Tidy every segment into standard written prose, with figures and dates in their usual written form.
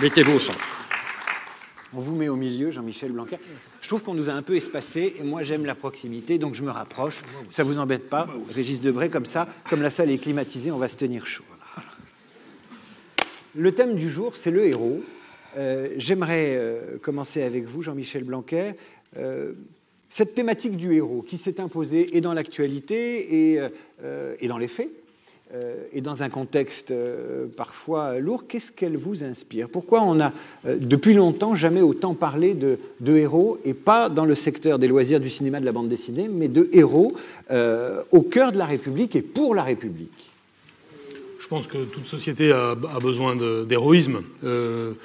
Mettez-vous au centre. On vous met au milieu, Jean-Michel Blanquer. Je trouve qu'on nous a un peu espacés, et moi j'aime la proximité, donc je me rapproche. Ça vous embête pas, Régis Debray, comme ça, comme la salle est climatisée, on va se tenir chaud. Le thème du jour, c'est le héros. J'aimerais commencer avec vous, Jean-Michel Blanquer. Cette thématique du héros qui s'est imposée et dans l'actualité et dans les faits, et dans un contexte parfois lourd, qu'est-ce qu'elle vous inspire? Pourquoi on a, depuis longtemps, jamais autant parlé de héros, et pas dans le secteur des loisirs, du cinéma, de la bande dessinée, mais de héros au cœur de la République et pour la République? Je pense que toute société a besoin d'héroïsme. Elle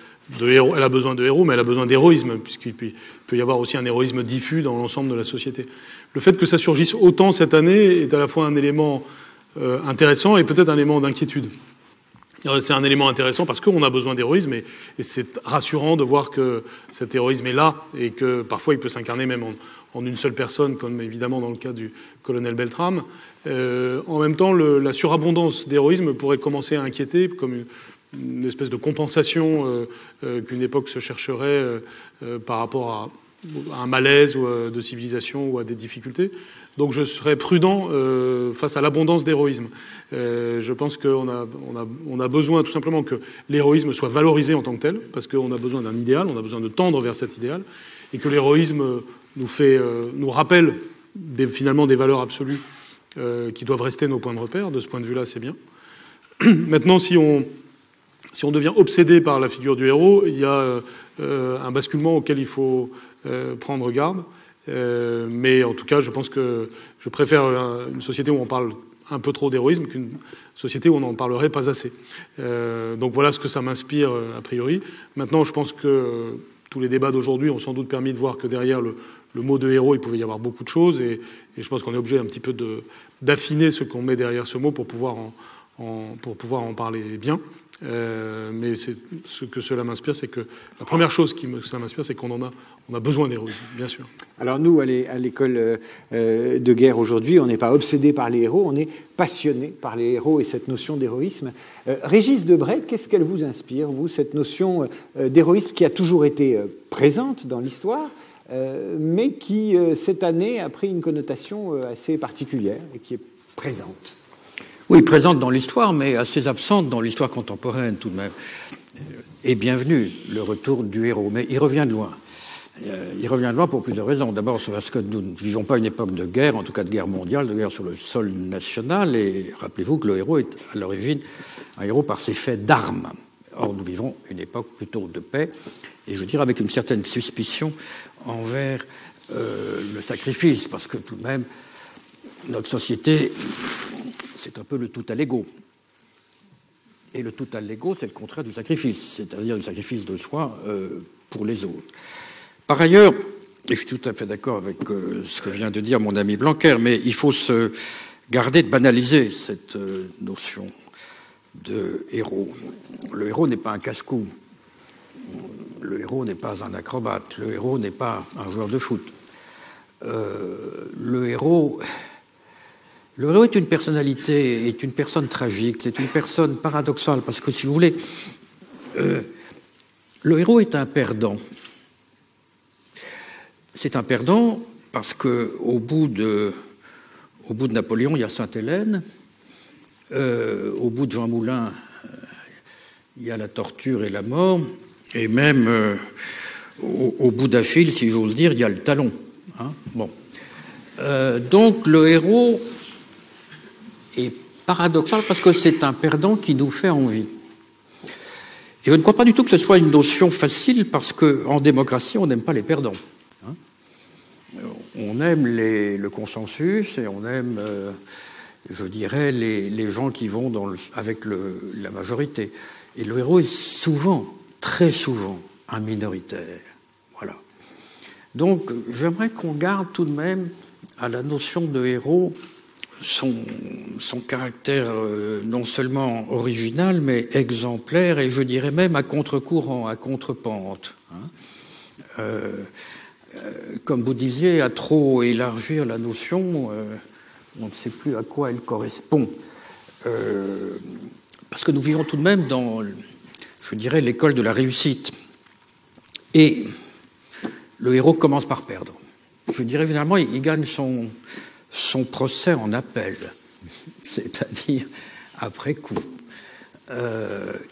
a besoin de héros, mais elle a besoin d'héroïsme, puisqu'il peut y avoir aussi un héroïsme diffus dans l'ensemble de la société. Le fait que ça surgisse autant cette année est à la fois un élément intéressant et peut-être un élément d'inquiétude. C'est un élément intéressant parce qu'on a besoin d'héroïsme et c'est rassurant de voir que cet héroïsme est là et que parfois il peut s'incarner même en une seule personne, comme évidemment dans le cas du colonel Beltrame. En même temps, la surabondance d'héroïsme pourrait commencer à inquiéter, comme une espèce de compensation qu'une époque se chercherait par rapport à un malaise ou de civilisation ou à des difficultés. Donc je serais prudent face à l'abondance d'héroïsme. Je pense qu'on a besoin tout simplement que l'héroïsme soit valorisé en tant que tel, parce qu'on a besoin d'un idéal, on a besoin de tendre vers cet idéal, et que l'héroïsme nous rappelle finalement des valeurs absolues qui doivent rester nos points de repère. De ce point de vue-là, c'est bien. Maintenant, si on devient obsédé par la figure du héros, il y a un basculement auquel il faut prendre garde. Mais en tout cas, je pense que je préfère une société où on parle un peu trop d'héroïsme qu'une société où on n'en parlerait pas assez. Donc voilà ce que ça m'inspire a priori. Maintenant, je pense que tous les débats d'aujourd'hui ont sans doute permis de voir que derrière le mot de héros, il pouvait y avoir beaucoup de choses. Et je pense qu'on est obligé un petit peu d'affiner ce qu'on met derrière ce mot pour pouvoir en parler bien. Mais ce que cela m'inspire, c'est que la première chose ça m'inspire, c'est qu'on a besoin d'héroïsme, bien sûr. Alors nous, à l'école de guerre aujourd'hui, on n'est pas obsédé par les héros, on est passionné par les héros et cette notion d'héroïsme. Régis Debray, qu'est-ce qu'elle vous inspire, vous, cette notion d'héroïsme qui a toujours été présente dans l'histoire, mais qui, cette année, a pris une connotation assez particulière et qui est présente? Oui, présente dans l'histoire, mais assez absente dans l'histoire contemporaine tout de même. Et bienvenue, le retour du héros. Mais il revient de loin. Il revient de loin pour plusieurs raisons. D'abord, c'est parce que nous ne vivons pas une époque de guerre, en tout cas de guerre mondiale, de guerre sur le sol national. Et rappelez-vous que le héros est à l'origine un héros par ses faits d'armes. Or, nous vivons une époque plutôt de paix, et je veux dire avec une certaine suspicion envers le sacrifice, parce que tout de même, notre société, c'est un peu le tout à l'ego. Et le tout à l'ego, c'est le contraire du sacrifice, c'est-à-dire du sacrifice de soi pour les autres. Par ailleurs, et je suis tout à fait d'accord avec ce que vient de dire mon ami Blanquer, mais il faut se garder de banaliser cette notion de héros. Le héros n'est pas un casse-cou. Le héros n'est pas un acrobate. Le héros n'est pas un joueur de foot. Le héros est une personnalité, est une personne tragique, c'est une personne paradoxale, parce que, si vous voulez, le héros est un perdant. C'est un perdant parce qu'au bout de Napoléon, il y a Sainte-Hélène, au bout de Jean Moulin, il y a la torture et la mort, et même au bout d'Achille, si j'ose dire, il y a le talon. Hein, bon. Donc le héros est paradoxal parce que c'est un perdant qui nous fait envie. Et je ne crois pas du tout que ce soit une notion facile parce qu'en démocratie, on n'aime pas les perdants. Hein, on aime le consensus et on aime, je dirais, les gens qui vont avec la majorité. Et le héros est souvent, très souvent, un minoritaire. Voilà. Donc, j'aimerais qu'on garde tout de même à la notion de héros son caractère non seulement original, mais exemplaire, et je dirais même à contre-courant, à contre-pente. Hein. Comme vous disiez, à trop élargir la notion, on ne sait plus à quoi elle correspond. Parce que nous vivons tout de même dans, je dirais, l'école de la réussite. Et le héros commence par perdre. Je dirais, généralement, il gagne son procès en appel, c'est-à-dire après coup.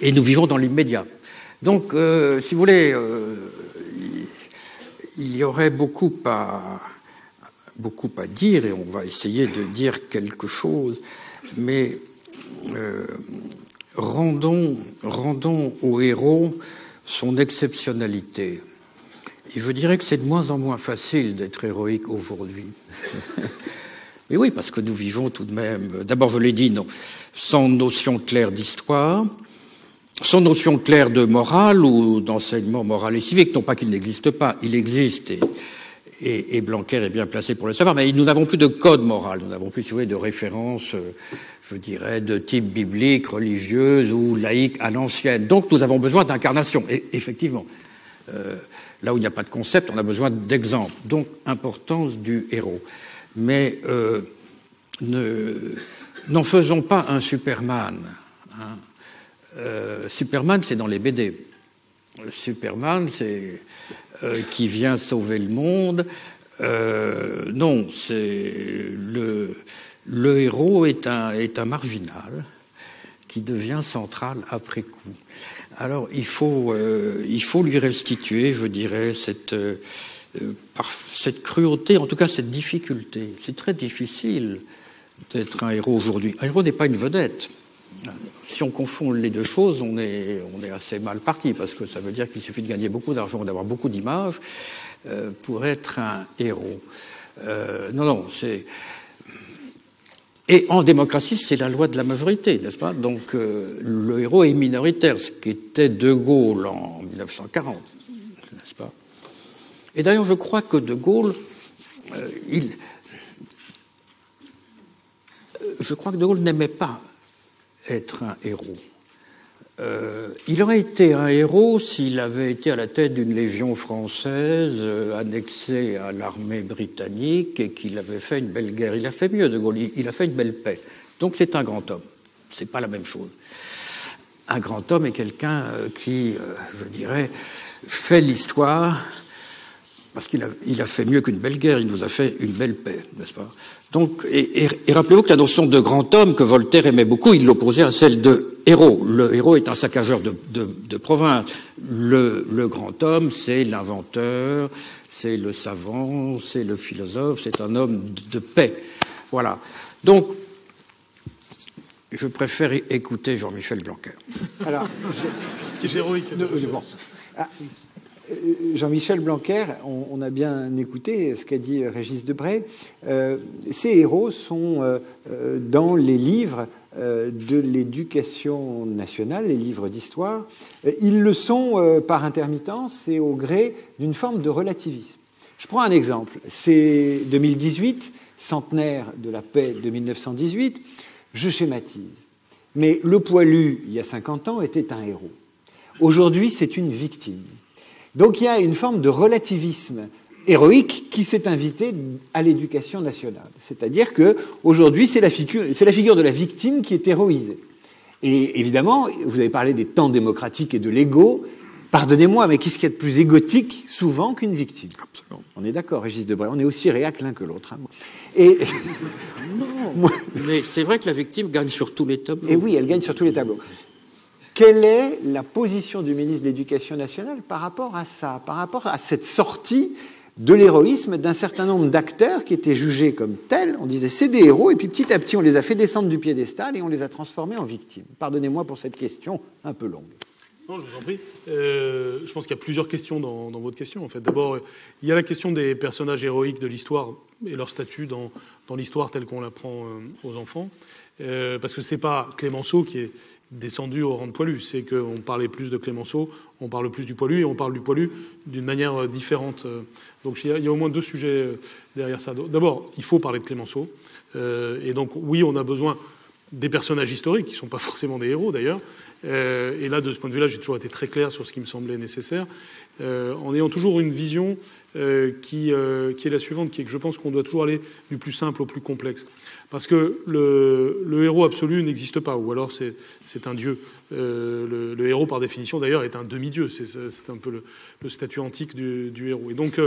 Et nous vivons dans l'immédiat. Donc, si vous voulez, il y aurait beaucoup à dire, et on va essayer de dire quelque chose, mais rendons au héros son exceptionnalité. Et je dirais que c'est de moins en moins facile d'être héroïque aujourd'hui. Mais oui, parce que nous vivons tout de même, d'abord je l'ai dit, non, sans notion claire d'histoire, sans notion claire de morale ou d'enseignement moral et civique, non pas qu'il n'existe pas, il existe, et Blanquer est bien placé pour le savoir, mais nous n'avons plus de code moral, nous n'avons plus, si vous voulez, de références, je dirais, de type biblique, religieuse ou laïque à l'ancienne. Donc nous avons besoin d'incarnation, et effectivement. Là où il n'y a pas de concept, on a besoin d'exemples. Donc, importance du héros. Mais n'en faisons pas un Superman. Hein. Superman, c'est dans les BD. Superman, c'est qui vient sauver le monde. Non, c'est le héros est un marginal qui devient central après coup. Alors, il faut lui restituer, je dirais, cette cruauté, en tout cas cette difficulté. C'est très difficile d'être un héros aujourd'hui. Un héros n'est pas une vedette. Si on confond les deux choses, on est assez mal parti, parce que ça veut dire qu'il suffit de gagner beaucoup d'argent, d'avoir beaucoup d'images pour être un héros. Non, c'est... Et en démocratie, c'est la loi de la majorité, n'est-ce pas? Donc le héros est minoritaire, ce qui était De Gaulle en 1940, n'est-ce pas? Et d'ailleurs, je crois que De Gaulle, n'aimait pas être un héros. Il aurait été un héros s'il avait été à la tête d'une légion française annexée à l'armée britannique et qu'il avait fait une belle guerre. Il a fait mieux, De Gaulle, il a fait une belle paix. Donc c'est un grand homme. C'est pas la même chose. Un grand homme est quelqu'un qui, je dirais, fait l'histoire parce qu'il a fait mieux qu'une belle guerre, il nous a fait une belle paix, n'est-ce pas? Donc, et rappelez-vous que la notion de grand homme que Voltaire aimait beaucoup, il l'opposait à celle de héros. Le héros est un saccageur de province. Le grand homme, c'est l'inventeur, c'est le savant, c'est le philosophe, c'est un homme de paix. Voilà. Donc, je préfère écouter Jean-Michel Blanquer. Alors, ce qui est héroïque. Bon. Jean-Michel Blanquer, on a bien écouté ce qu'a dit Régis Debray. Ces héros sont dans les livres de l'éducation nationale, les livres d'histoire. Ils le sont par intermittence et au gré d'une forme de relativisme. Je prends un exemple. C'est 2018, centenaire de la paix de 1918. Je schématise. Mais le poilu, il y a 50 ans, était un héros. Aujourd'hui, c'est une victime. Donc il y a une forme de relativisme héroïque qui s'est invitée à l'éducation nationale. C'est-à-dire qu'aujourd'hui, c'est la figure de la victime qui est héroïsée. Et évidemment, vous avez parlé des temps démocratiques et de l'ego. Pardonnez-moi, mais qu'est-ce qu'il y a de plus égotique souvent qu'une victime? Absolument. On est d'accord, Régis Debray, on est aussi réac l'un que l'autre. Hein. Et... Non, mais c'est vrai que la victime gagne sur tous les tableaux. Et oui, elle gagne sur tous les tableaux. Quelle est la position du ministre de l'Éducation nationale par rapport à ça, par rapport à cette sortie de l'héroïsme d'un certain nombre d'acteurs qui étaient jugés comme tels? On disait c'est des héros, et puis petit à petit on les a fait descendre du piédestal et on les a transformés en victimes. Pardonnez-moi pour cette question un peu longue. Non, je vous en prie. Je pense qu'il y a plusieurs questions dans votre question. En fait, d'abord, il y a la question des personnages héroïques de l'histoire et leur statut dans l'histoire telle qu'on l'apprend aux enfants, parce que c'est pas Clémenceau qui est descendu au rang de poilu. C'est qu'on parlait plus de Clémenceau, on parle plus du poilu, et on parle du poilu d'une manière différente. Donc il y a au moins deux sujets derrière ça. D'abord, il faut parler de Clémenceau. Et donc oui, on a besoin des personnages historiques, qui ne sont pas forcément des héros d'ailleurs, Et là, de ce point de vue-là, j'ai toujours été très clair sur ce qui me semblait nécessaire, en ayant toujours une vision qui est la suivante, qui est que je pense qu'on doit toujours aller du plus simple au plus complexe. Parce que le héros absolu n'existe pas, ou alors c'est un dieu. Le héros, par définition, d'ailleurs, est un demi-dieu. C'est un peu le statut antique du héros. Et donc,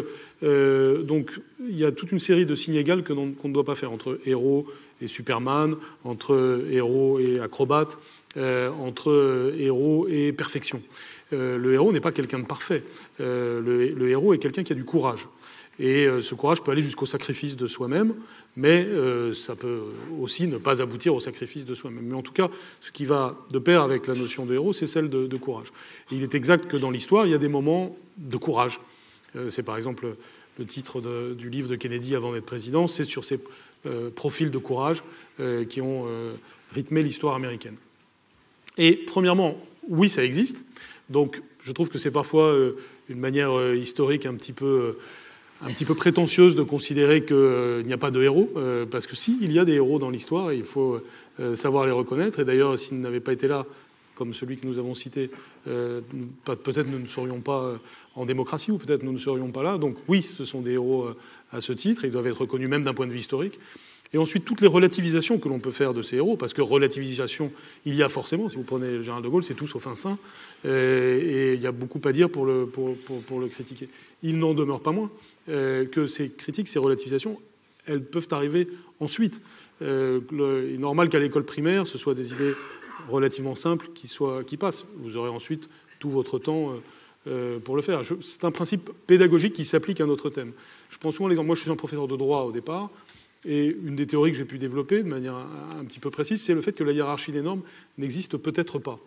il y a toute une série de signes égaux qu'on ne doit pas faire entre héros et Superman, entre héros et acrobate, entre héros et perfection. Le héros n'est pas quelqu'un de parfait. Le héros est quelqu'un qui a du courage. Et ce courage peut aller jusqu'au sacrifice de soi-même, mais ça peut aussi ne pas aboutir au sacrifice de soi-même. Mais en tout cas, ce qui va de pair avec la notion de héros, c'est celle de courage. Et il est exact que dans l'histoire, il y a des moments de courage. C'est par exemple le titre du livre de Kennedy avant d'être président, c'est sur ces profils de courage qui ont rythmé l'histoire américaine. Et premièrement, oui, ça existe. Donc je trouve que c'est parfois une manière historique un petit peu prétentieuse de considérer qu'il n'y a pas de héros, parce que si, il y a des héros dans l'histoire, et il faut savoir les reconnaître. Et d'ailleurs, s'ils n'avaient pas été là, comme celui que nous avons cité, peut-être nous ne serions pas en démocratie, ou peut-être nous ne serions pas là. Donc oui, ce sont des héros à ce titre, ils doivent être reconnus même d'un point de vue historique. Et ensuite, toutes les relativisations que l'on peut faire de ces héros, parce que relativisation, il y a forcément, si vous prenez le général de Gaulle, c'est tout sauf un saint, et il y a beaucoup à dire pour le critiquer. Il n'en demeure pas moins que ces critiques, ces relativisations, elles peuvent arriver ensuite. Il est normal qu'à l'école primaire, ce soit des idées relativement simples qui passent. Vous aurez ensuite tout votre temps pour le faire. C'est un principe pédagogique qui s'applique à notre thème. Je prends souvent l'exemple. Moi, je suis un professeur de droit au départ. Et une des théories que j'ai pu développer de manière un petit peu précise, c'est le fait que la hiérarchie des normes n'existe peut-être pas.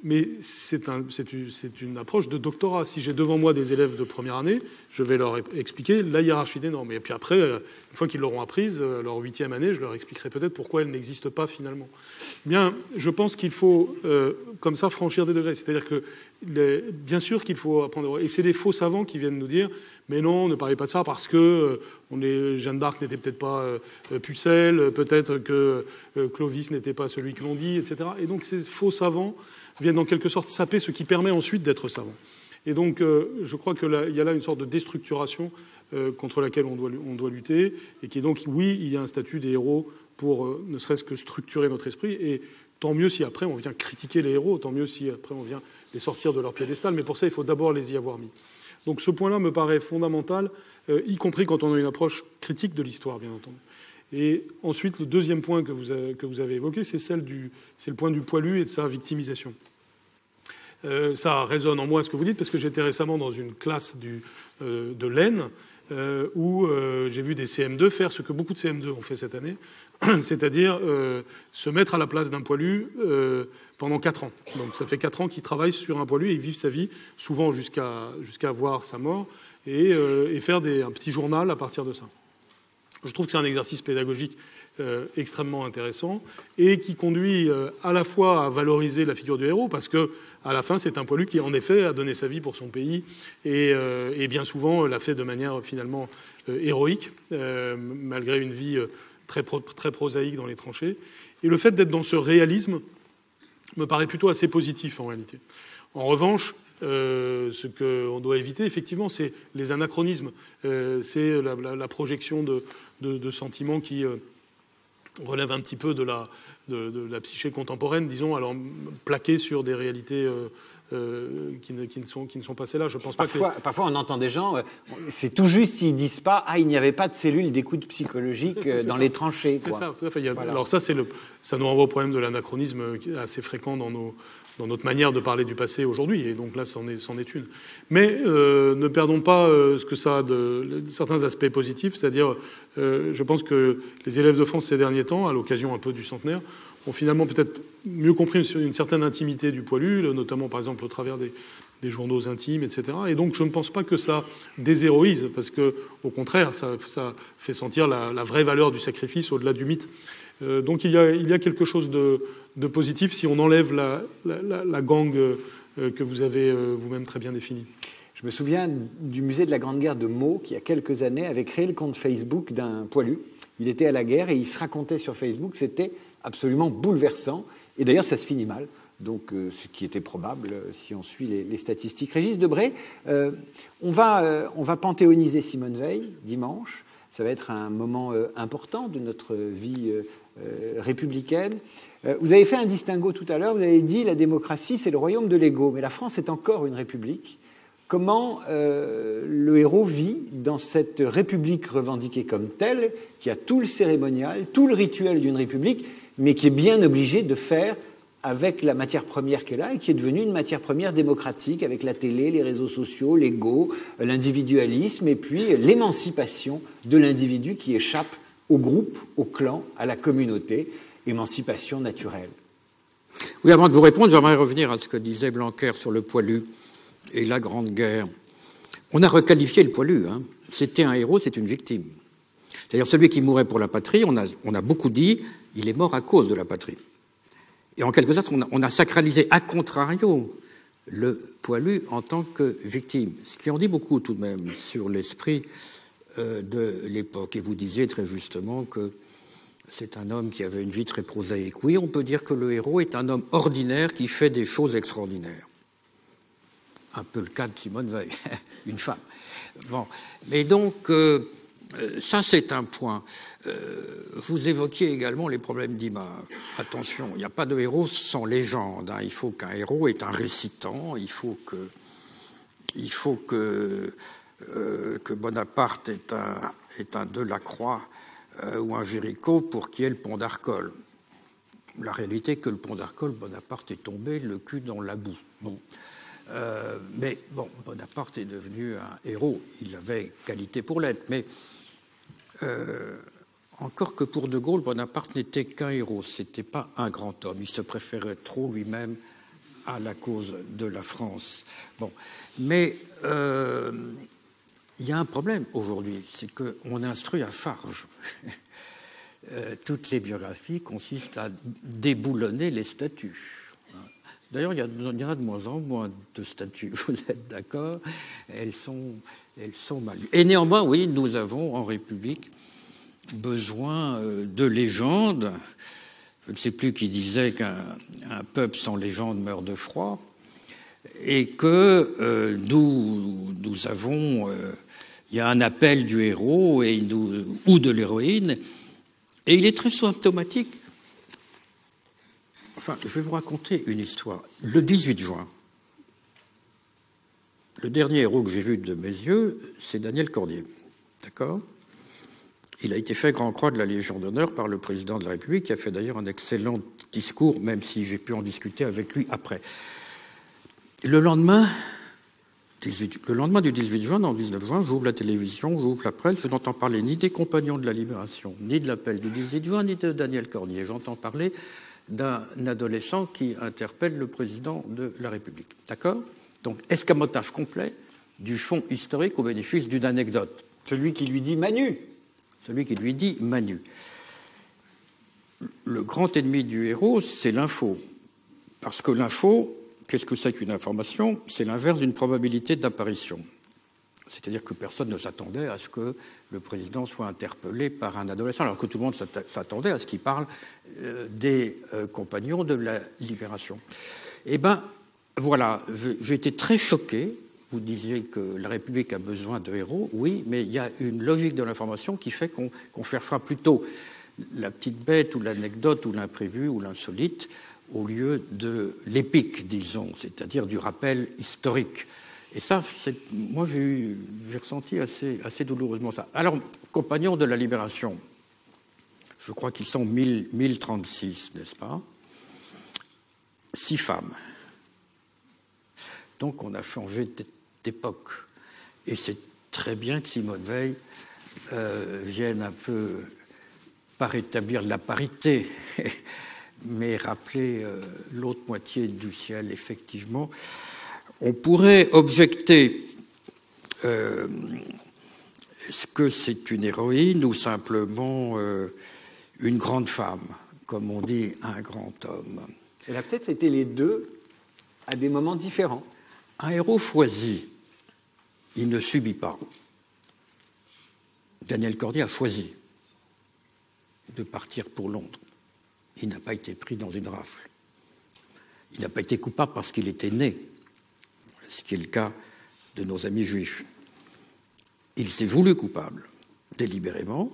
Mais c'est une approche de doctorat. Si j'ai devant moi des élèves de première année, je vais leur expliquer la hiérarchie des normes. Et puis après, une fois qu'ils l'auront apprise, leur 8e année, je leur expliquerai peut-être pourquoi elle n'existe pas finalement. Bien, je pense qu'il faut, comme ça, franchir des degrés. C'est-à-dire que, bien sûr qu'il faut apprendre. Et c'est des faux savants qui viennent nous dire mais non, ne parlez pas de ça parce que Jeanne d'Arc n'était peut-être pas Pucelle, peut-être que Clovis n'était pas celui que l'on dit, etc. Et donc ces faux savants viennent en quelque sorte saper ce qui permet ensuite d'être savant. Et donc je crois qu'il y a là une sorte de déstructuration contre laquelle on doit lutter, et qui est donc, oui, il y a un statut des héros pour ne serait-ce que structurer notre esprit, et tant mieux si après on vient critiquer les héros, tant mieux si après on vient les sortir de leur piédestal, mais pour ça il faut d'abord les y avoir mis. Donc ce point-là me paraît fondamental, y compris quand on a une approche critique de l'histoire, bien entendu. Et ensuite, le deuxième point que vous avez évoqué, c'est le point du poilu et de sa victimisation. Ça résonne en moi ce que vous dites, parce que j'étais récemment dans une classe de l'Aisne, où j'ai vu des CM2 faire ce que beaucoup de CM2 ont fait cette année, c'est-à-dire se mettre à la place d'un poilu pendant 4 ans. Donc ça fait 4 ans qu'ils travaillent sur un poilu et ils vivent sa vie, souvent jusqu'à voir sa mort, et faire un petit journal à partir de ça. Je trouve que c'est un exercice pédagogique extrêmement intéressant et qui conduit à la fois à valoriser la figure du héros, parce que à la fin, c'est un poilu qui, en effet, a donné sa vie pour son pays et bien souvent l'a fait de manière finalement héroïque, malgré une vie très prosaïque dans les tranchées. Et le fait d'être dans ce réalisme me paraît plutôt assez positif en réalité. En revanche, ce qu'on doit éviter, effectivement, c'est les anachronismes, c'est la projection de sentiments qui relèvent un petit peu de la psyché contemporaine, disons, alors plaqués sur des réalités qui ne sont pas celles-là. Je pense parfois, on entend des gens, c'est tout juste s'ils disent pas, il n'y avait pas de cellules d'écoute psychologique dans les tranchées. C'est ça, tout à fait. Voilà. Alors ça nous renvoie au problème de l'anachronisme assez fréquent dans notre manière de parler du passé aujourd'hui, et donc là, c'en est une. Mais ne perdons pas ce que ça a de certains aspects positifs, c'est-à-dire, je pense que les élèves de France ces derniers temps, à l'occasion un peu du centenaire, ont finalement peut-être mieux compris une certaine intimité du poilu, notamment par exemple au travers des journaux intimes, etc. Et donc je ne pense pas que ça déshéroïse, parce que au contraire, ça fait sentir la vraie valeur du sacrifice au-delà du mythe. Donc il y a quelque chose de positif si on enlève la gangue que vous avez vous-même très bien définie. Je me souviens du musée de la Grande Guerre de Meaux, qui il y a quelques années avait créé le compte Facebook d'un poilu. Il était à la guerre et il se racontait sur Facebook, c'était absolument bouleversant. Et d'ailleurs, ça se finit mal. donc ce qui était probable si on suit les statistiques. Régis Debray, on va panthéoniser Simone Veil dimanche. Ça va être un moment important de notre vie républicaine. Vous avez fait un distinguo tout à l'heure, vous avez dit la démocratie c'est le royaume de l'ego, mais la France est encore une république. Comment le héros vit dans cette république revendiquée comme telle, qui a tout le cérémonial, tout le rituel d'une république, mais qui est bien obligée de faire avec la matière première qu'elle a et qui est devenue une matière première démocratique avec la télé, les réseaux sociaux, l'ego, l'individualisme et puis l'émancipation de l'individu qui échappe au groupe, au clan, à la communauté, émancipation naturelle. Oui, avant de vous répondre, j'aimerais revenir à ce que disait Blanquer sur le poilu et la Grande Guerre. On a requalifié le poilu. Hein. C'était un héros, c'est une victime. C'est-à-dire celui qui mourait pour la patrie, on a beaucoup dit, il est mort à cause de la patrie. Et en quelque sorte, on a sacralisé a contrario le poilu en tant que victime, ce qui en dit beaucoup tout de même sur l'esprit de l'époque. Et vous disiez très justement que c'est un homme qui avait une vie très prosaïque. Oui, on peut dire que le héros est un homme ordinaire qui fait des choses extraordinaires. Un peu le cas de Simone Veil, une femme. Bon, mais donc, ça c'est un point. Vous évoquiez également les problèmes d'image. Attention, il n'y a pas de héros sans légende. Hein. Il faut qu'un héros ait un récitant, il faut que Bonaparte ait un Delacroix ou un Géricault pour qu'il y ait le pont d'Arcole. La réalité est que le pont d'Arcole, Bonaparte est tombé le cul dans la boue. Bon. Mais bon, Bonaparte est devenu un héros. Il avait qualité pour l'être, mais encore que pour De Gaulle, Bonaparte n'était qu'un héros. C'était pas un grand homme. Il se préférait trop lui-même à la cause de la France. Bon, mais il y a un problème aujourd'hui, c'est qu'on instruit à charge. Toutes les biographies consistent à déboulonner les statuts. D'ailleurs, il y en a de moins en moins de statuts, vous êtes d'accord ? Elles sont mal lues. Et néanmoins, oui, nous avons en République besoin de légendes. Je ne sais plus qui disait qu'un peuple sans légende meurt de froid, et que nous avons... il y a un appel du héros ou de l'héroïne, et il est très symptomatique. Enfin, je vais vous raconter une histoire. Le 18 juin, le dernier héros que j'ai vu de mes yeux, c'est Daniel Cordier. D'accord ? Il a été fait Grand Croix de la Légion d'honneur par le président de la République, qui a fait d'ailleurs un excellent discours, même si j'ai pu en discuter avec lui après. Le lendemain du 18 juin, dans le 19 juin, j'ouvre la télévision, j'ouvre la presse, je n'entends parler ni des compagnons de la Libération, ni de l'appel du 18 juin, ni de Daniel Cordier. J'entends parler d'un adolescent qui interpelle le président de la République. D'accord ? Donc, escamotage complet du fond historique au bénéfice d'une anecdote. Celui qui lui dit Manu. Celui qui lui dit Manu. Le grand ennemi du héros, c'est l'info. Parce que l'info, qu'est-ce que c'est qu'une information ? C'est l'inverse d'une probabilité d'apparition. C'est-à-dire que personne ne s'attendait à ce que le président soit interpellé par un adolescent, alors que tout le monde s'attendait à ce qu'il parle des compagnons de la Libération. Eh bien, voilà, j'ai été très choqué. Vous disiez que la République a besoin de héros. Oui, mais il y a une logique de l'information qui fait qu'on cherchera plutôt la petite bête ou l'anecdote ou l'imprévu ou l'insolite au lieu de l'épique, disons, c'est-à-dire du rappel historique. Et ça, moi, j'ai ressenti assez douloureusement ça. Alors, compagnons de la Libération, je crois qu'ils sont 1036, n'est-ce pas ? 6 femmes. Donc, on a changé d'époque. Et c'est très bien que Simone Veil vienne un peu, pas rétablir la parité, mais rappeler l'autre moitié du ciel, effectivement. On pourrait objecter est-ce que c'est une héroïne ou simplement une grande femme, comme on dit un grand homme. Elle a peut-être été les deux à des moments différents. Un héros choisi, il ne subit pas. Daniel Cordier a choisi de partir pour Londres. Il n'a pas été pris dans une rafle. Il n'a pas été coupable parce qu'il était né, ce qui est le cas de nos amis juifs. Il s'est voulu coupable, délibérément,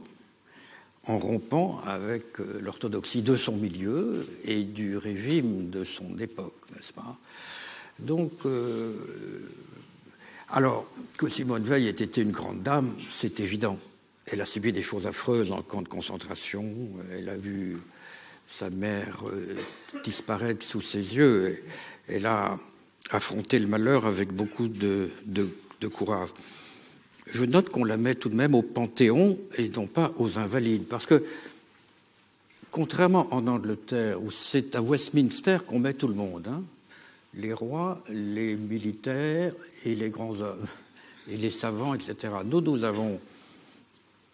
en rompant avec l'orthodoxie de son milieu et du régime de son époque, n'est-ce pas? Donc, alors, que Simone Veil ait été une grande dame, c'est évident. Elle a subi des choses affreuses en camp de concentration, elle a vu sa mère disparaître sous ses yeux, elle a affronté le malheur avec beaucoup de courage. Je note qu'on la met tout de même au Panthéon et non pas aux Invalides, parce que, contrairement en Angleterre, où c'est à Westminster qu'on met tout le monde, hein, les rois, les militaires et les grands hommes, et les savants, etc. Nous avons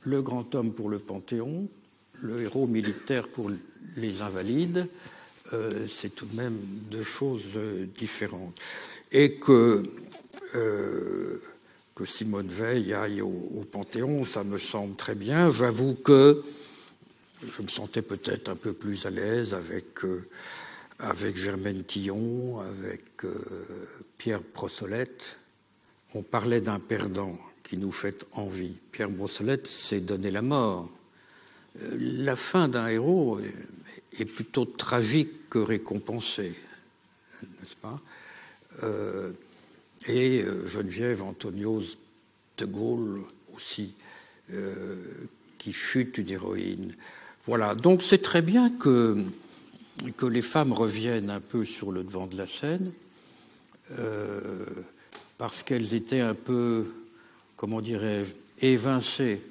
le grand homme pour le Panthéon, le héros militaire pour les Invalides. C'est tout de même deux choses différentes. Et que Simone Veil aille au Panthéon, ça me semble très bien. J'avoue que je me sentais peut-être un peu plus à l'aise avec Germaine Tillon, avec Pierre Brossolette. On parlait d'un perdant qui nous fait envie. Pierre Brossolette s'est donné la mort. La fin d'un héros est plutôt tragique que récompensée, n'est-ce pas? Et Geneviève Antonios de Gaulle aussi, qui fut une héroïne. Voilà, donc c'est très bien que les femmes reviennent un peu sur le devant de la scène, parce qu'elles étaient un peu, comment dirais-je, évincées,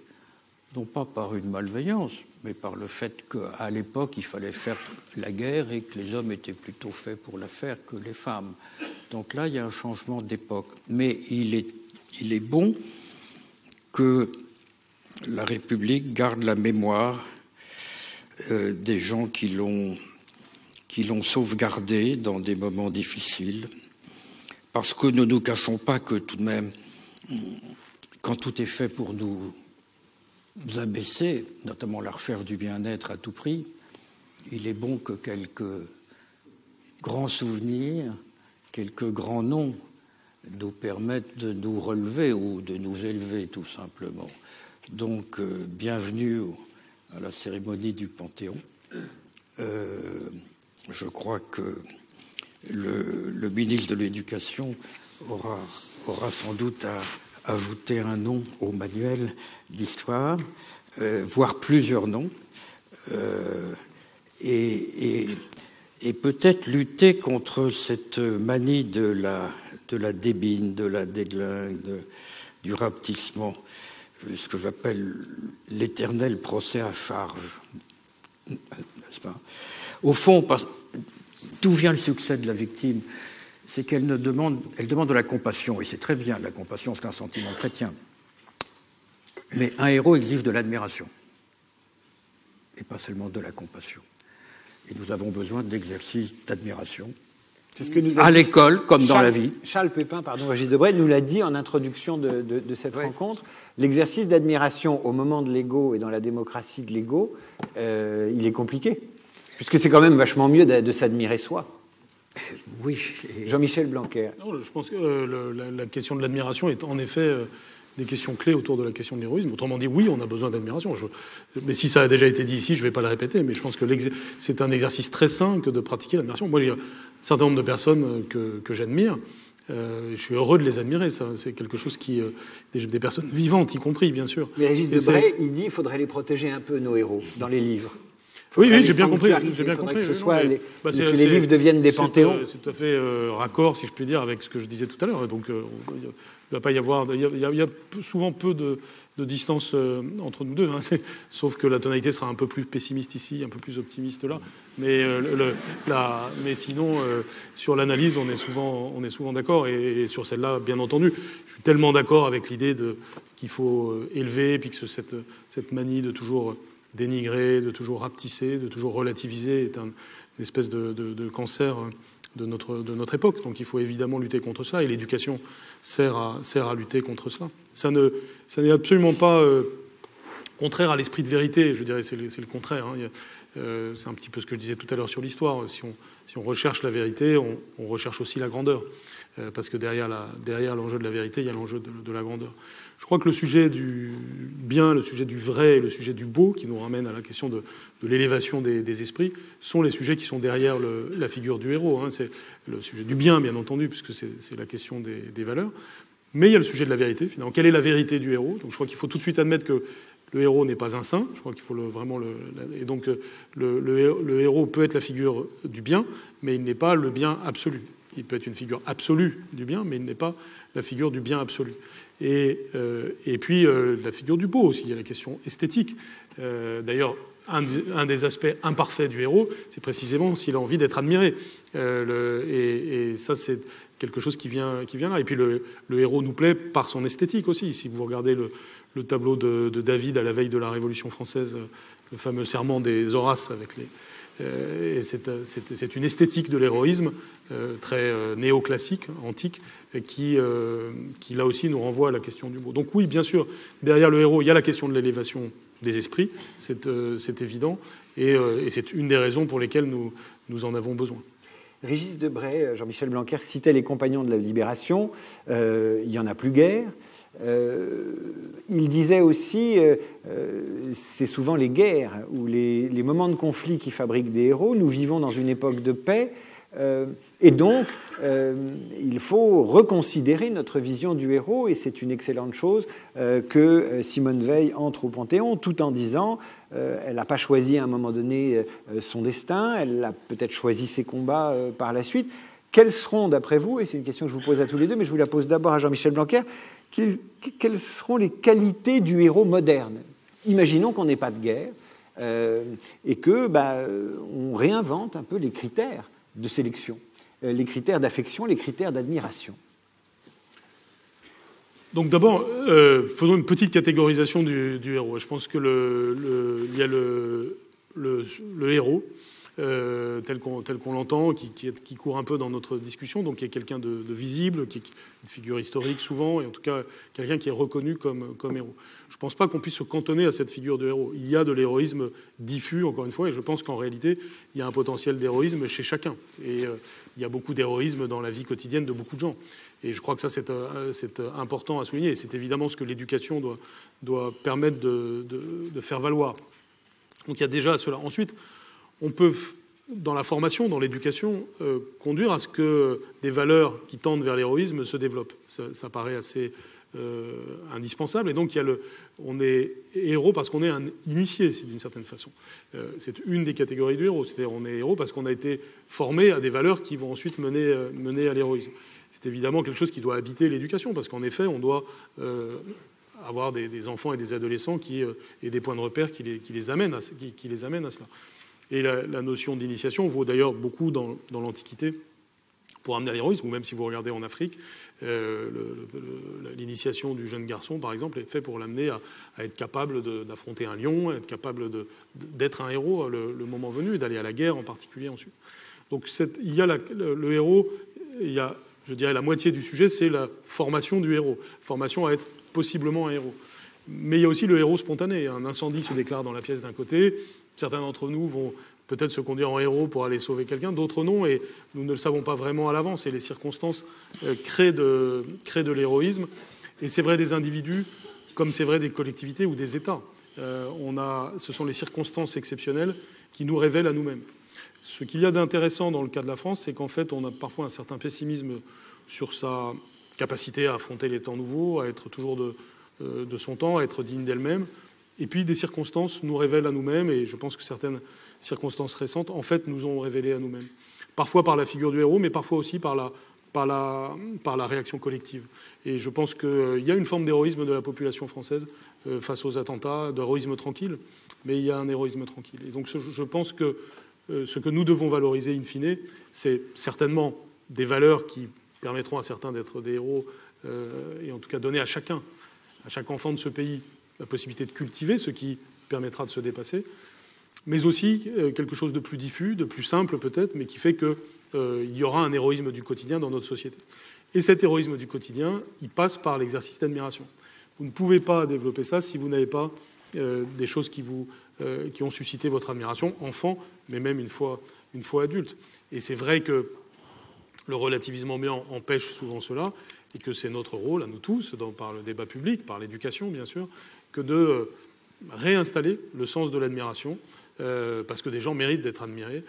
non pas par une malveillance, mais par le fait qu'à l'époque, il fallait faire la guerre et que les hommes étaient plutôt faits pour la faire que les femmes. Donc là, il y a un changement d'époque. Mais il est bon que la République garde la mémoire des gens qui l'ont sauvegardé dans des moments difficiles, parce que ne nous cachons pas que tout de même, quand tout est fait pour nous abaisser, notamment la recherche du bien-être à tout prix, il est bon que quelques grands souvenirs, quelques grands noms nous permettent de nous relever ou de nous élever tout simplement. Donc, bienvenue à la cérémonie du Panthéon. Je crois que le ministre de l'Éducation aura sans doute à ajouter un nom au manuel d'histoire, voire plusieurs noms, et peut-être lutter contre cette manie de la débine, de la déglingue, du rapetissement, ce que j'appelle l'éternel procès à charge. N'est-ce pas? Au fond, d'où vient le succès de la victime? C'est qu'elle demande de la compassion, et c'est très bien, la compassion, c'est un sentiment chrétien. Mais un héros exige de l'admiration, et pas seulement de la compassion. Et nous avons besoin d'exercices d'admiration, à l'école comme dans la vie. Charles Pépin, Régis Debray, nous l'a dit en introduction de cette rencontre. L'exercice d'admiration au moment de l'ego et dans la démocratie de l'ego, il est compliqué, puisque c'est quand même vachement mieux de s'admirer soi. Oui. Jean-Michel Blanquer. Non, je pense que la question de l'admiration est en effet des questions clés autour de la question de l'héroïsme. Autrement dit, oui, on a besoin d'admiration. Mais si ça a déjà été dit ici, je ne vais pas le répéter, mais je pense que c'est un exercice très sain que de pratiquer l'admiration. Moi, j'ai un certain nombre de personnes que j'admire. Je suis heureux de les admirer. Ça, c'est quelque chose des personnes vivantes, y compris, bien sûr. Mais Régis Debray, il dit qu'il faudrait les protéger un peu, nos héros, dans les livres. Oui, j'ai bien compris. Que les livres deviennent des panthéons. C'est tout à fait raccord, si je puis dire, avec ce que je disais tout à l'heure. Donc, il ne va pas y avoir. Il y a souvent peu de distance entre nous deux, hein. Sauf que la tonalité sera un peu plus pessimiste ici, un peu plus optimiste là. Mais sinon, sur l'analyse, on est souvent d'accord. Et sur celle-là, bien entendu, je suis tellement d'accord avec l'idée qu'il faut élever, puis que cette manie de toujours dénigrer, de toujours rapetisser, de toujours relativiser est une espèce de cancer de notre époque. Donc il faut évidemment lutter contre ça, et l'éducation sert à lutter contre cela. Ça n'est absolument pas contraire à l'esprit de vérité, je dirais, c'est le contraire. Hein. C'est un petit peu ce que je disais tout à l'heure sur l'histoire. Si on recherche la vérité, on recherche aussi la grandeur. Parce que derrière l'enjeu de la vérité, il y a l'enjeu de la grandeur. Je crois que le sujet du bien, le sujet du vrai et le sujet du beau, qui nous ramène à la question de l'élévation des esprits, sont les sujets qui sont derrière la figure du héros. Hein. C'est le sujet du bien, bien entendu, puisque c'est la question des valeurs. Mais il y a le sujet de la vérité, finalement. Quelle est la vérité du héros? Donc je crois qu'il faut tout de suite admettre que le héros n'est pas un saint. Je crois qu'il faut et donc le héros peut être la figure du bien, mais il n'est pas le bien absolu. Il peut être une figure absolue du bien, mais il n'est pas la figure du bien absolu. Et puis la figure du beau aussi. Il y a la question esthétique. D'ailleurs, un des aspects imparfaits du héros, c'est précisément s'il a envie d'être admiré. Et ça, c'est quelque chose qui vient là. Et puis le héros nous plaît par son esthétique aussi. Si vous regardez le tableau de David à la veille de la Révolution française, le fameux serment des Horaces avec et c'est une esthétique de l'héroïsme très néoclassique, antique, qui là aussi nous renvoie à la question du beau. Donc oui, bien sûr, derrière le héros, il y a la question de l'élévation des esprits, c'est évident, et c'est une des raisons pour lesquelles nous en avons besoin. Régis Debray, Jean-Michel Blanquer citait les compagnons de la Libération, il n'y en a plus guère. Il disait aussi, c'est souvent les guerres ou les moments de conflit qui fabriquent des héros. Nous vivons dans une époque de paix, et donc il faut reconsidérer notre vision du héros, et c'est une excellente chose que Simone Veil entre au Panthéon, tout en disant elle n'a pas choisi à un moment donné son destin, elle a peut-être choisi ses combats par la suite. Quelles seront, d'après vous, et c'est une question que je vous pose à tous les deux, mais je vous la pose d'abord à Jean-Michel Blanquer, quelles seront les qualités du héros moderne? Imaginons qu'on n'ait pas de guerre et que on réinvente un peu les critères de sélection, les critères d'affection, les critères d'admiration. Donc d'abord, faisons une petite catégorisation du héros. Je pense que il y a le héros tel qu'on l'entend, qui court un peu dans notre discussion, donc qui est quelqu'un de visible, qui est une figure historique souvent, et en tout cas quelqu'un qui est reconnu comme héros. Je ne pense pas qu'on puisse se cantonner à cette figure de héros. Il y a de l'héroïsme diffus, encore une fois, et je pense qu'en réalité, il y a un potentiel d'héroïsme chez chacun. Et il y a beaucoup d'héroïsme dans la vie quotidienne de beaucoup de gens. Et je crois que ça, c'est important à souligner. Et c'est évidemment ce que l'éducation doit permettre de faire valoir. Donc il y a déjà cela. Ensuite, on peut, dans la formation, dans l'éducation, conduire à ce que des valeurs qui tendent vers l'héroïsme se développent. Ça paraît assez indispensable. Et donc, on est héros parce qu'on est un initié, d'une certaine façon. C'est une des catégories du héros. C'est-à-dire on est héros parce qu'on a été formé à des valeurs qui vont ensuite mener à l'héroïsme. C'est évidemment quelque chose qui doit habiter l'éducation, parce qu'en effet, on doit avoir des enfants et des adolescents et des points de repère qui les amènent à cela. Et la notion d'initiation vaut d'ailleurs beaucoup dans l'Antiquité pour amener à l'héroïsme, ou même si vous regardez en Afrique, l'initiation du jeune garçon, par exemple, est fait pour l'amener à être capable d'affronter un lion, à être capable d'être un héros le moment venu, et d'aller à la guerre en particulier ensuite. Donc il y a le héros, il y a, je dirais, la moitié du sujet, c'est la formation du héros, formation à être possiblement un héros. Mais il y a aussi le héros spontané. Un incendie se déclare dans la pièce d'un côté, certains d'entre nous vont peut-être se conduire en héros pour aller sauver quelqu'un, d'autres non, et nous ne le savons pas vraiment à l'avance, et les circonstances créent de l'héroïsme. Et c'est vrai des individus, comme c'est vrai des collectivités ou des États. Ce sont les circonstances exceptionnelles qui nous révèlent à nous-mêmes. Ce qu'il y a d'intéressant dans le cas de la France, c'est qu'en fait, on a parfois un certain pessimisme sur sa capacité à affronter les temps nouveaux, à être toujours de son temps, à être digne d'elle-même. Et puis des circonstances nous révèlent à nous-mêmes, et je pense que certaines circonstances récentes, en fait, nous ont révélé à nous-mêmes. Parfois par la figure du héros, mais parfois aussi par la réaction collective. Et je pense qu'il y a une forme d'héroïsme de la population française face aux attentats, d'héroïsme tranquille, mais il y a un héroïsme tranquille. Et donc je pense que ce que nous devons valoriser in fine, c'est certainement des valeurs qui permettront à certains d'être des héros, et en tout cas donner à chaque enfant de ce pays, la possibilité de cultiver ce qui permettra de se dépasser, mais aussi quelque chose de plus diffus, de plus simple peut-être, mais qui fait qu'il y aura un héroïsme du quotidien dans notre société. Et cet héroïsme du quotidien, il passe par l'exercice d'admiration. Vous ne pouvez pas développer ça si vous n'avez pas des choses qui ont suscité votre admiration, enfant, mais même une fois adulte. Et c'est vrai que le relativisme ambiant empêche souvent cela, et que c'est notre rôle, à nous tous, par le débat public, par l'éducation, bien sûr, que de réinstaller le sens de l'admiration, parce que des gens méritent d'être admirés,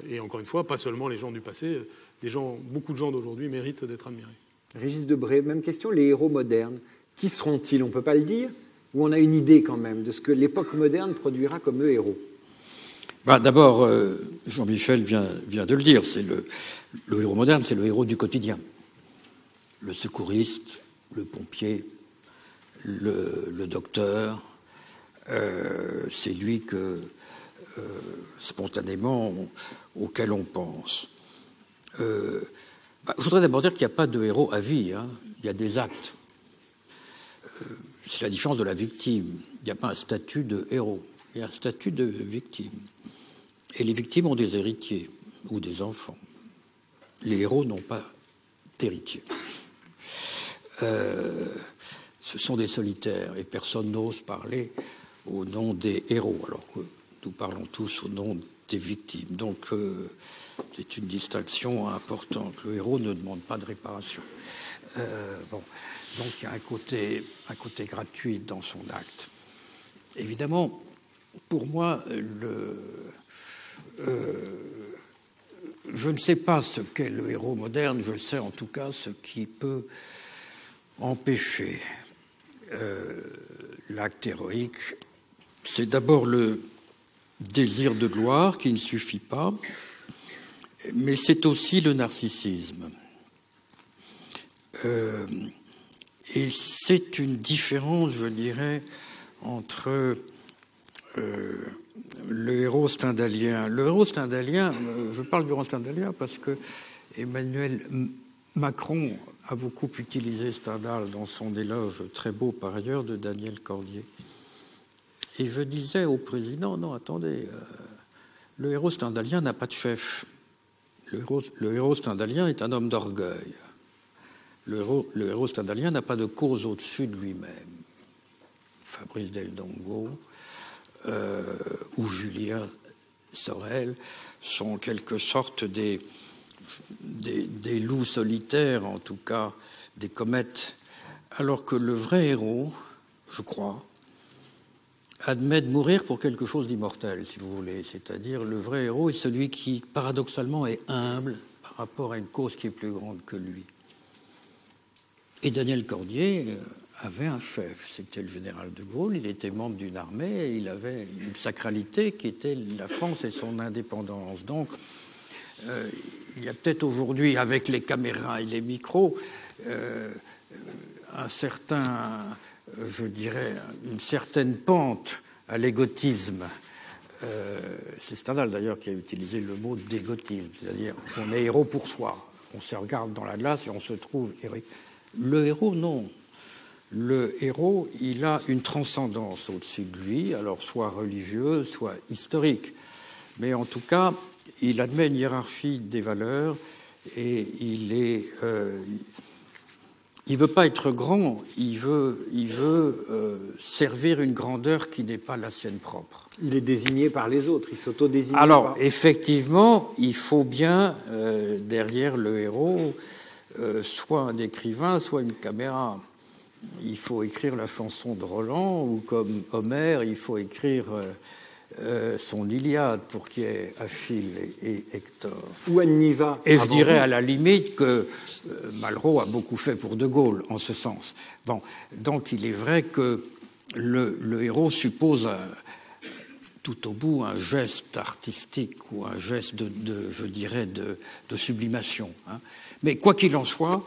et encore une fois, pas seulement les gens du passé, beaucoup de gens d'aujourd'hui méritent d'être admirés. Régis Debray, même question, les héros modernes, qui seront-ils? On ne peut pas le dire, ou on a une idée quand même de ce que l'époque moderne produira comme héros? D'abord, Jean-Michel vient de le dire, c'est le héros moderne, c'est le héros du quotidien. Le secouriste, le pompier, le docteur, c'est lui spontanément, auquel on pense. Je voudrais d'abord dire qu'il n'y a pas de héros à vie, hein. Il y a des actes. C'est la différence de la victime. Il n'y a pas un statut de héros, il y a un statut de victime. Et les victimes ont des héritiers ou des enfants. Les héros n'ont pas d'héritiers. Ce sont des solitaires et personne n'ose parler au nom des héros, alors que nous parlons tous au nom des victimes. Donc c'est une distinction importante. Le héros ne demande pas de réparation. Donc il y a un côté gratuit dans son acte. Évidemment, pour moi, je ne sais pas ce qu'est le héros moderne, je sais en tout cas ce qui peut empêcher l'acte héroïque. C'est d'abord le désir de gloire qui ne suffit pas, mais c'est aussi le narcissisme. Et c'est une différence, je dirais, entre le héros stendhalien. Le héros stendhalien, je parle du héros stendhalien parce que Emmanuel Macron a beaucoup utilisé Stendhal dans son éloge, très beau par ailleurs, de Daniel Cordier. Et je disais au président, non, attendez, le héros stendhalien n'a pas de chef. Le héros stendhalien est un homme d'orgueil. Le héros stendhalien n'a pas de cause au-dessus de lui-même. Fabrice Del Dongo ou Julien Sorel sont en quelque sorte des loups solitaires, en tout cas des comètes, alors que le vrai héros, je crois, admet de mourir pour quelque chose d'immortel, si vous voulez. C'est-à-dire, le vrai héros est celui qui, paradoxalement, est humble par rapport à une cause qui est plus grande que lui. Et Daniel Cordier avait un chef, c'était le général de Gaulle, il était membre d'une armée, et il avait une sacralité qui était la France et son indépendance. Donc, il y a peut-être aujourd'hui, avec les caméras et les micros, un certain, je dirais, une certaine pente à l'égotisme. C'est Stendhal d'ailleurs qui a utilisé le mot d'égotisme, c'est-à-dire qu'on est héros pour soi. On se regarde dans la glace et on se trouve héroïque. Le héros, non. Le héros, il a une transcendance au-dessus de lui, alors soit religieuse, soit historique. Mais en tout cas, il admet une hiérarchie des valeurs et il veut pas être grand, il veut servir une grandeur qui n'est pas la sienne propre. Il est désigné par les autres, il s'auto-désigne. Alors, effectivement, il faut bien, derrière le héros, soit un écrivain, soit une caméra. Il faut écrire la chanson de Roland, ou comme Homère, il faut écrire son Iliade pour qu'il y ait Achille et Hector. Ou Anniva. Et je dirais à la limite que Malraux a beaucoup fait pour De Gaulle, en ce sens. Bon, donc il est vrai que le héros suppose tout au bout un geste artistique ou un geste je dirais, de sublimation. Hein. Mais quoi qu'il en soit,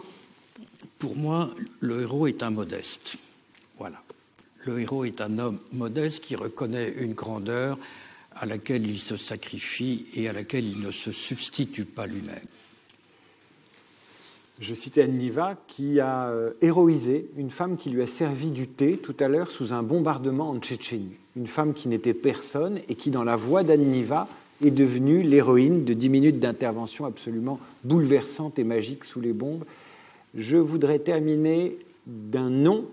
pour moi, le héros est un modeste. Voilà. Le héros est un homme modeste qui reconnaît une grandeur à laquelle il se sacrifie et à laquelle il ne se substitue pas lui-même. Je citais Anniva qui a héroïsé une femme qui lui a servi du thé tout à l'heure sous un bombardement en Tchétchénie. Une femme qui n'était personne et qui, dans la voix d'Anniva, est devenue l'héroïne de 10 minutes d'intervention absolument bouleversante et magique sous les bombes. Je voudrais terminer d'un nom.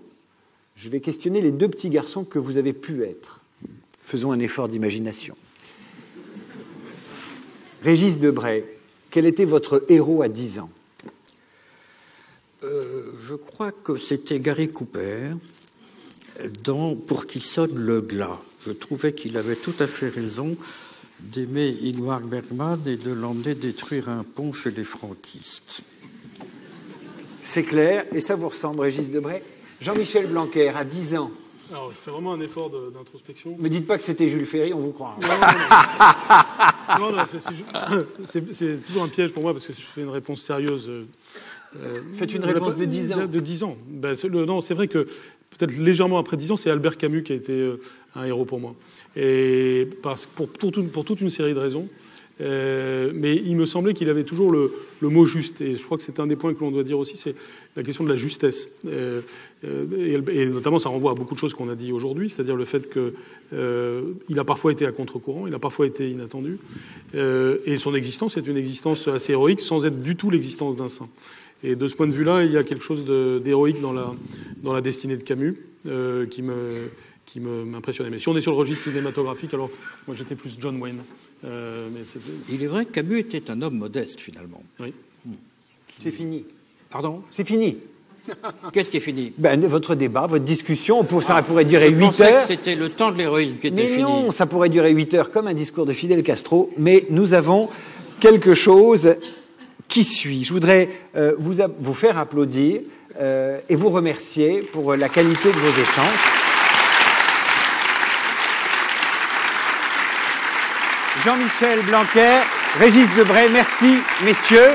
Je vais questionner les deux petits garçons que vous avez pu être. Faisons un effort d'imagination. Régis Debray, quel était votre héros à 10 ans? Je crois que c'était Gary Cooper dans Pour qui sonne le glas. Je trouvais qu'il avait tout à fait raison d'aimer Ingmar Bergman et de l'emmener détruire un pont chez les franquistes. C'est clair, et ça vous ressemble, Régis Debray. Jean-Michel Blanquer, à 10 ans. Alors, je fais vraiment un effort d'introspection. Ne me dites pas que c'était Jules Ferry, on vous croit. Non, c'est toujours un piège pour moi, parce que je fais une réponse sérieuse. Faites une réponse de 10 ans. De 10 ans. Ben, non, c'est vrai que peut-être légèrement après 10 ans, c'est Albert Camus qui a été un héros pour moi. Et pour toute une série de raisons. Mais il me semblait qu'il avait toujours le mot juste. Et je crois que c'est un des points que l'on doit dire aussi, c'est la question de la justesse. Et notamment, ça renvoie à beaucoup de choses qu'on a dit aujourd'hui, c'est-à-dire le fait qu'il a parfois été à contre-courant, il a parfois été inattendu. Et son existence est une existence assez héroïque, sans être du tout l'existence d'un saint. Et de ce point de vue-là, il y a quelque chose d'héroïque dans la destinée de Camus qui m'impressionnait. Mais si on est sur le registre cinématographique, alors moi j'étais plus John Wayne. Il est vrai que Camus était un homme modeste, finalement. Oui. C'est fini. Pardon? C'est fini. Qu'est-ce qui est fini? Votre débat, votre discussion, ça pourrait durer 8 heures. Je pensais que c'était le temps de l'héroïsme qui était fini. Mais non, ça pourrait durer 8 heures, comme un discours de Fidel Castro. Mais nous avons quelque chose qui suit. Je voudrais vous faire applaudir et vous remercier pour la qualité de vos échanges. Jean-Michel Blanquer, Régis Debray, merci, messieurs.